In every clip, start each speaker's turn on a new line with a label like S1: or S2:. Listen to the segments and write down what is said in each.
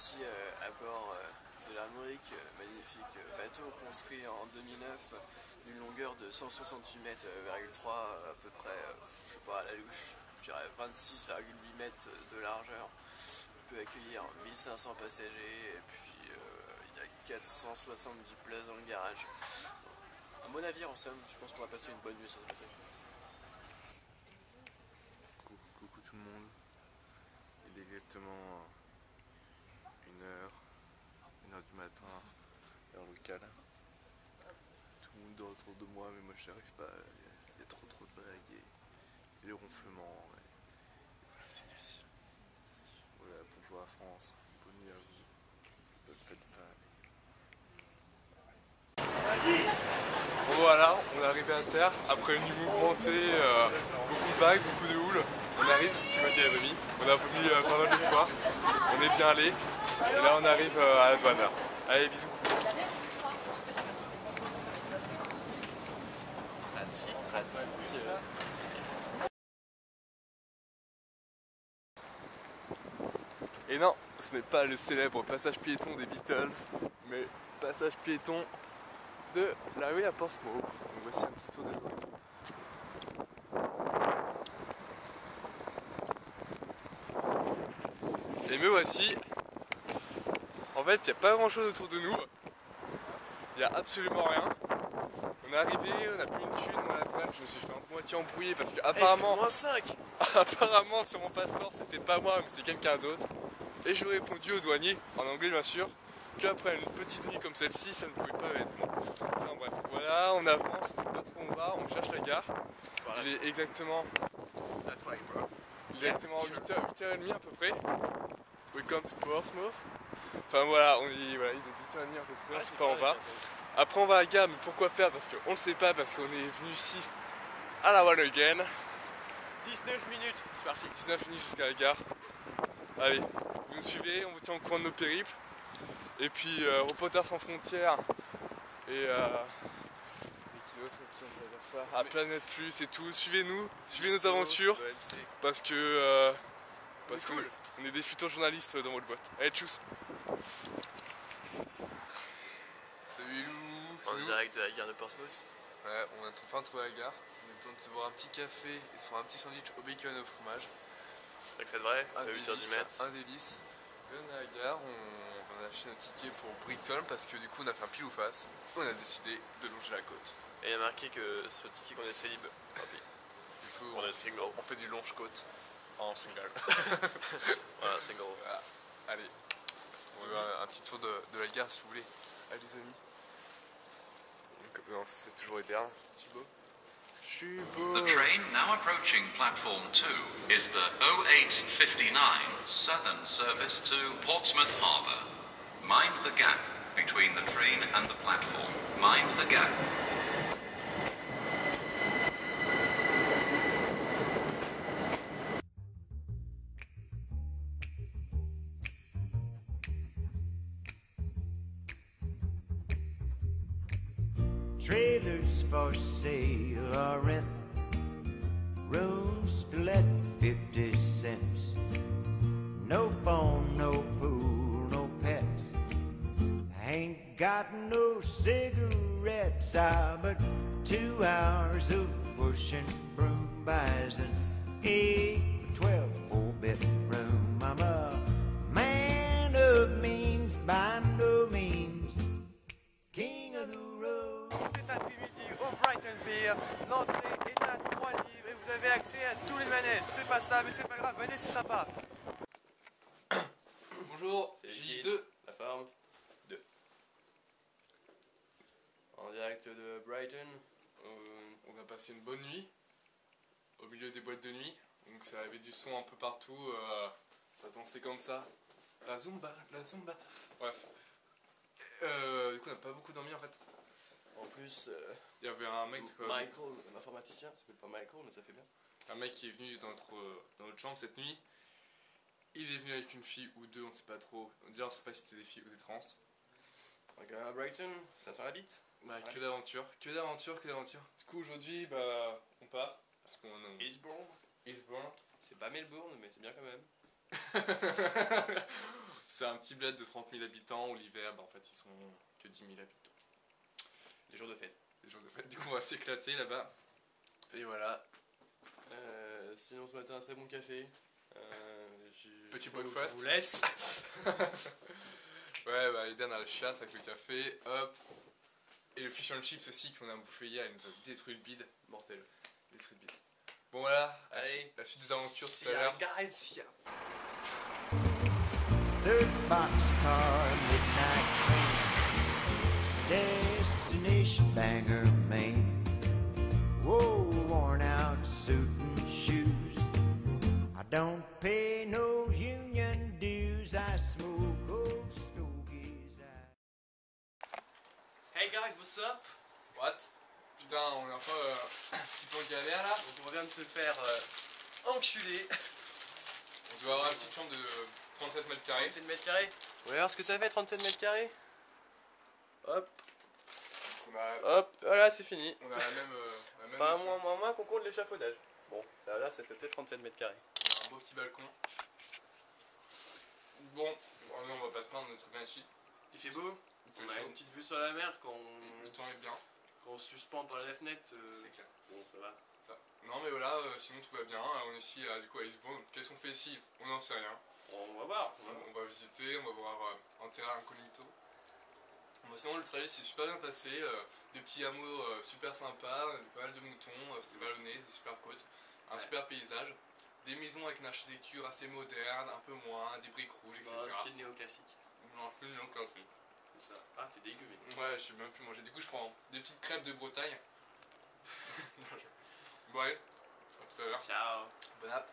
S1: ici à bord de l'Armorique, magnifique bateau construit en 2009 d'une longueur de 168 mètres,3 à peu près, je sais pas à la louche, je dirais 26,8 mètres de largeur. Il peut accueillir 1500 passagers et puis il y a 470 places dans le garage. Un bon navire en somme, je pense qu'on va passer une bonne nuit sur ce bateau.
S2: Coucou tout le monde, il est exactement 1h du matin, heure locale. Tout le monde dort autour de moi mais moi je n'y arrive pas, il y a trop de vagues et les ronflements, et voilà, c'est difficile. Voilà, bonjour à France, bonne nuit à vous, bonne fête de fin d'année. Bon voilà, on est arrivé à terre, après une nuit mouvementée, beaucoup de vagues, beaucoup de houle. On arrive, Timothée a vomi, on a vomi pas mal de fois, on est bien allé, et là on arrive à la douane. Allez, bisous. Et non, ce n'est pas le célèbre passage piéton des Beatles, mais passage piéton de la rue à Portsmouth. Donc voici un petit tour des horizons. Et me voici. En fait, il n'y a pas grand chose autour de nous. Il n'y a absolument rien. On est arrivé, on a plus une thune dans la douane, je me suis fait un moitié embrouiller parce que apparemment, apparemment sur mon passeport c'était pas moi mais c'était quelqu'un d'autre. Et je lui ai répondu au douanier, en anglais bien sûr, qu'après une petite nuit comme celle-ci, ça ne pouvait pas être moi. Enfin bref, voilà, on avance, on sait pas trop où on va, on cherche la gare. Il est exactement 8h30 à peu près. Welcome to Portsmouth. Enfin voilà, voilà, ils ont 8h30 à peu près, on sait pas où on va. Après on va à la gare, mais pourquoi faire? Parce qu'on ne sait pas, parce qu'on est venu ici à la One Again.
S1: 19 minutes, c'est parti.
S2: 19 minutes jusqu'à la gare. Allez, vous nous suivez, on vous tient au courant de nos périples. Et puis Reporters sans frontières et qui d'autre qui on peut dire ça, à Planète Plus et tout. Suivez-nous, suivez nos aventures parce que on est des futurs journalistes dans votre boîte. Allez, tchuss. Salut Lou.
S1: En direct de la gare de Portsmouth.
S2: Ouais, on a enfin trouvé la gare. On a le temps de se boire un petit café et se faire un petit sandwich au bacon et au fromage.
S1: C'est que ça devrait, à 8h du mat.
S2: Un délice. On est à la gare, on a acheté notre ticket pour Brighton parce que du coup on a fait un pile ou face. On a décidé de longer la côte.
S1: Et il y a marqué que sur le ticket qu'on est célib.
S2: Du coup
S1: on est single.
S2: On fait du longe-côte en single.
S1: Voilà, single.
S2: Voilà. Allez, on veut un petit tour de la gare si vous voulez. Allez les amis. Donc, non, c'est toujours éterne. Thibaut.
S3: The train now approaching platform 2 is the 0859 Southern service to Portsmouth Harbour. Mind the gap between the train and the platform. Mind the gap.
S4: Trailers for sale or rent, rooms to let 50 cents. No phone, no pool, no pets. I ain't got no cigarettes, but 2 hours of pushing broom buys an 8, 12, 4-bedroom. I'm a man of means by no means, king of the road.
S1: Cet après-midi au Brighton Pier, l'entrée est à 3 livres et vous avez accès à tous les manèges. C'est pas ça, mais c'est pas grave, venez, c'est sympa.
S2: Bonjour, J2.
S1: La forme 2. En direct de Brighton.
S2: On a passé une bonne nuit au milieu des boîtes de nuit. Donc ça avait du son un peu partout, ça dansait comme ça. La zumba, la zumba. Bref. Du coup on n'a pas beaucoup dormi en fait.
S1: En plus,
S2: il y avait un mec,
S1: Michael, l'informaticien, ça s'appelle pas Michael, mais ça fait bien.
S2: Un mec qui est venu dans notre chambre cette nuit. Il est venu avec une fille ou deux, on ne sait pas trop. D'ailleurs on ne sait pas si c'était des filles ou des trans.
S1: Donc à Brighton, ça sent la bite.
S2: Bah, que d'aventure, que d'aventure, que d'aventure. Du coup aujourd'hui bah on part. Parce qu'on
S1: Eastbourne.
S2: Eastbourne.
S1: C'est pas Melbourne, mais c'est bien quand même.
S2: C'est un petit bled de 30 000 habitants où l'hiver, bah, en fait, ils sont que 10 000 habitants.
S1: Les jours de fête.
S2: Les jours de fête, du coup, on va s'éclater là-bas. Et voilà.
S1: Sinon, ce matin, un très bon café.
S2: Petit breakfast.
S1: Je vous laisse.
S2: Ouais, bah, Eden a la chiasse avec le café, hop. Et le fish and chips aussi qu'on a bouffé hier, il nous a détruit le bide. Mortel. Détruit le bide. Bon, voilà.
S1: Allez.
S2: La suite des aventures tout à l'heure.
S1: Guys.
S4: Third boxcar, midnight train, destination Bangor, Maine. Whoa, worn out suit and shoes. I don't pay no union dues. I smoke old stogies.
S1: Hey guys, what's up?
S2: What? Putain, on est un peu un petit peu en galère là.
S1: Donc on vient de se faire enculer.
S2: On doit avoir une petite chambre de 37 mètres carrés.
S1: 37 mètres carrés. Vous allez voir ce que ça fait 37 mètres carrés. Hop, hop, voilà, c'est fini.
S2: On a la même.
S1: Enfin, moins qu'on compte l'échafaudage. Bon, ça là, ça fait peut-être 37 mètres carrés.
S2: On a un beau petit balcon. Bon, on va pas se plaindre, on est très bien ici.
S1: Il fait beau.
S2: Il
S1: On
S2: fait
S1: a
S2: chaud.
S1: une petite vue sur la mer quand
S2: Le temps est bien.
S1: on suspend par la fenêtre.
S2: C'est clair.
S1: Bon, ça va.
S2: Ça. Non mais voilà, sinon tout va bien. On est ici du coup à Lisbonne. Qu'est-ce qu'on fait ici? On n'en sait rien.
S1: On va voir.
S2: On va visiter, on va voir un terrain incognito. Bon, sinon le trajet s'est super bien passé. Des petits hameaux super sympas, pas mal de moutons, c'était vallonné, des super côtes, un super paysage. Des maisons avec une architecture assez moderne, un peu moins, des briques rouges, etc.
S1: Un style néoclassique.
S2: Non, un style néoclassique.
S1: C'est ça. Ah, t'es dégueu, mec.
S2: Ouais, je sais même plus manger. Du coup, je prends des petites crêpes de Bretagne. Bon, allez, à tout à l'heure.
S1: Ciao.
S2: Bon app.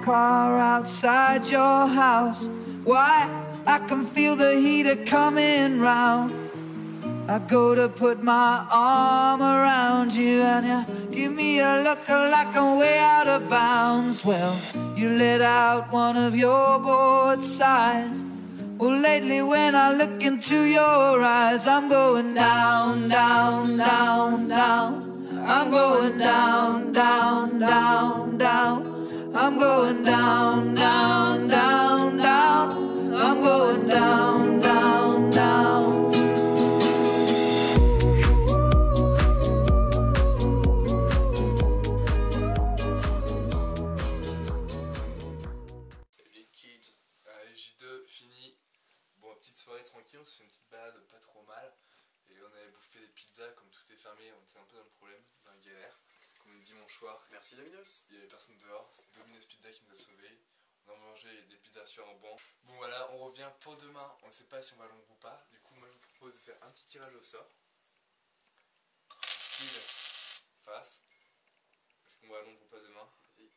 S5: car outside your house. Why? I can feel the heater coming round. I go to put my arm around you and you give me a look like I'm way out of bounds. Well, you let out one of your bored sighs. Well, lately when I look into your eyes, I'm going down, down, down, down. I'm going down, down, down, down. I'm going down, down, down, down. I'm going down, down, down.
S2: Salut kids. J2 fini. Bon, petite soirée tranquille, on s'est fait une petite balade pas trop mal. Et on avait bouffé des pizzas, comme tout est fermé, on était un peu dans le problème, dans la galère. Comme le dimanche soir.
S1: Merci Domino's.
S2: Il y avait personne dehors, c'est Domino's Pizza qui nous a sauvés. On a mangé des pizzas sur un banc. Bon voilà, on revient pour demain. On ne sait pas si on va à Londres ou pas. Du coup, moi je vous propose de faire un petit tirage au sort. Pile, face. Est-ce qu'on va à Londres ou pas demain?
S1: Vas-y.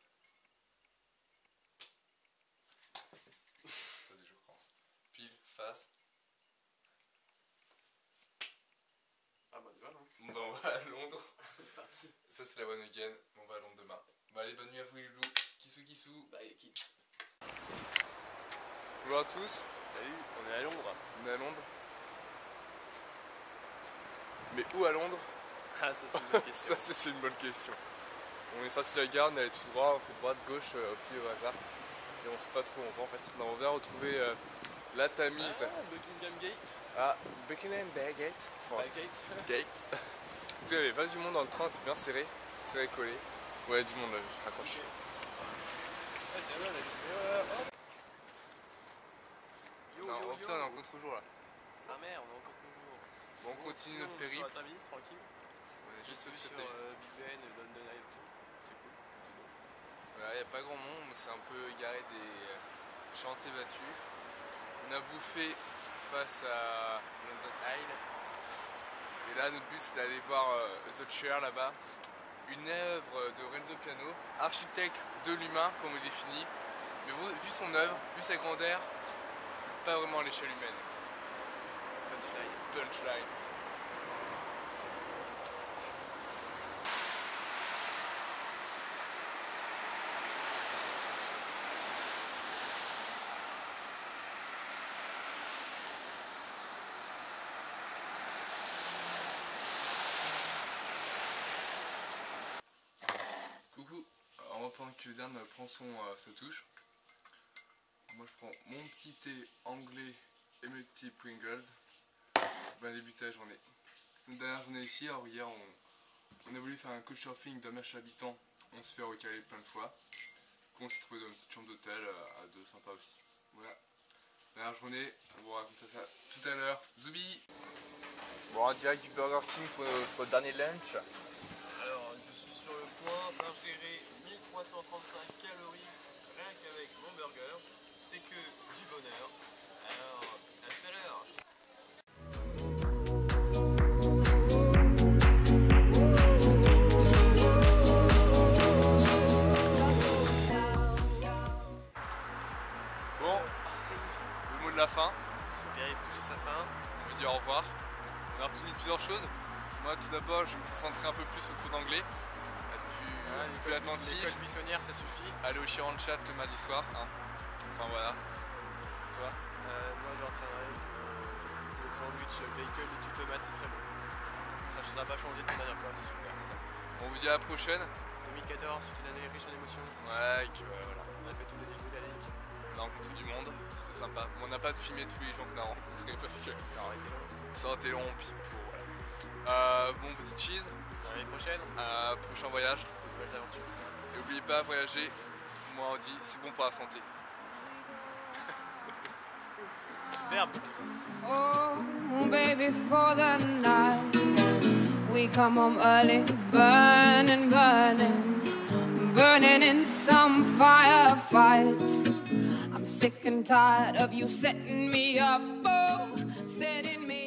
S2: Vas-y, je commence. Pile, face.
S1: Ah bah tu vois, non?
S2: Bon bah on va à Londres.
S1: C'est parti.
S2: Ça c'est la one again. On va à Londres demain. Bah allez, bonne nuit à vous les loups. Kissou kissou.
S1: Bye kids.
S2: Bonjour à tous.
S1: Salut, on est à Londres.
S2: On est à Londres. Mais où à Londres?
S1: Ah, ça c'est une bonne question.
S2: Ça c'est une bonne question. On est sorti de la gare, on est allé tout droit, on fait droite, gauche, au pied au hasard. Et on sait pas trop où on va en fait. Non, on vient retrouver la Tamise.
S1: Ah, Buckingham Gate.
S2: Ah, Buckingham Gate. Enfin, Gate. Il y avait pas du monde dans le train, c'était bien serré collé. Ouais, du monde là, je raccroche. Non, putain, on est en contre-jour là.
S1: Sa mère, on est encore toujours.
S2: Bon, on continue notre périple.
S1: Sur la Tamise, tranquille.
S2: On est juste au
S1: sur
S2: Tamise.
S1: Big Ben, London Eye. C'est cool. C'est bon.
S2: Il n'y a pas grand monde, c'est un peu égaré des chantiers battus. On a bouffé face à London Eye. Et là, notre but c'est d'aller voir The Chair là-bas. Une œuvre de Renzo Piano, architecte de l'humain comme il définit. Mais vu son œuvre, vu sa grandeur, c'est pas vraiment à l'échelle humaine. Punchline. Coucou, alors pendant que Dan prend sa touche, moi je prends mon petit thé anglais et mes petits Pringles. On va débuter la journée. C'est notre dernière journée ici, alors hier on a voulu faire un couchsurfing d'un match habitant, on se fait recaler plein de fois. On s'est trouvé dans une petite chambre d'hôtel à deux, sympa aussi. Voilà, dernière journée, on vous raconter ça tout à l'heure. Zoubi. Bon, en direct du Burger King pour notre dernier lunch.
S1: Alors, je suis sur le point d'ingérer 1335 calories rien qu'avec mon burger. C'est que du bonheur. Alors, à tout à l'heure.
S2: Bon, le mot de la fin.
S1: Ce périple touche à sa fin.
S2: On vous dit au revoir. On a retenu plusieurs choses. Moi tout d'abord je vais me concentrer un peu plus au cours d'anglais. Être plus attentif.
S1: L'école buissonnière ça suffit.
S2: Aller au Chiron Chat le mardi soir. Hein. Enfin voilà. Toi
S1: moi je retiendrai que le sandwich bacon et du tomate c'est très bon. Ça n'a pas changé de la dernière fois, c'est super.
S2: On vous dit à la prochaine.
S1: 2014, c'est une année riche en émotions.
S2: Ouais, voilà.
S1: On a fait tous les îles britanniques.
S2: On a rencontré du monde, c'était sympa. On n'a pas filmé tous les gens qu'on a rencontrés parce que
S1: ça aurait été long.
S2: Ça aurait été long, puis voilà. Bon, petite cheese.
S1: À l'année prochaine.
S2: Prochain voyage.
S1: De nouvelles aventures.
S2: Et n'oubliez pas, voyager, moi on dit, c'est bon pour la santé.
S1: Superbe.
S6: Oh, baby, for the night we come home early, burning, burning, burning in some firefight. I'm sick and tired of you setting me up, oh, setting me